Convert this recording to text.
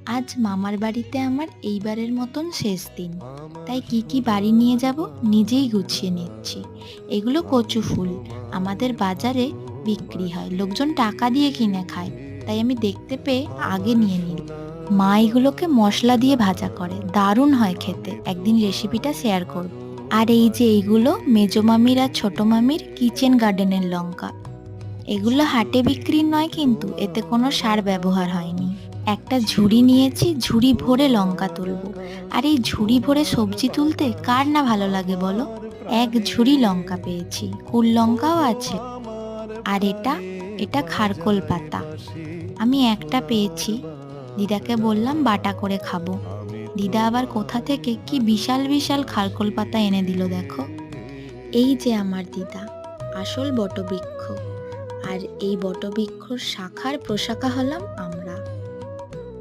আজ মামার বাড়িতে আমার এইবারের মতন শেষ দিন, তাই কি কি বাড়ি নিয়ে যাব নিজেই গুছিয়ে নিচ্ছি। এগুলো কচু ফুল, আমাদের বাজারে বিক্রি হয়, লোকজন টাকা দিয়ে কিনে খায়, তাই আমি দেখতে পেয়ে আগে নিয়ে নিলাম। মা এগুলোকে মশলা দিয়ে ভাজা করে, দারুণ হয় খেতে, একদিন রেসিপিটা শেয়ার করব। আর এই যে এইগুলো মেজো মামির আর ছোট মামির কিচেন গার্ডেনের লঙ্কা, এগুলো হাটে বিক্রির নয়, কিন্তু এতে কোনো সার ব্যবহার হয়নি। একটা ঝুড়ি নিয়েছি, ঝুড়ি ভরে লঙ্কা তুলবো। আর এই ঝুড়ি ভরে সবজি তুলতে কার না ভালো লাগে বলো। এক ঝুড়ি লঙ্কা পেয়েছি, কুল লঙ্কাও আছে। আর এটা এটা খারকোল পাতা, আমি একটা পেয়েছি, দিদাকে বললাম বাটা করে খাবো। দিদা আবার কোথা থেকে কি বিশাল বিশাল খারকোল পাতা এনে দিল দেখো। এই যে আমার দিদা, আসল বটবৃক্ষ। আর এই বটবৃক্ষর শাখার প্রশাখা হলাম আমি।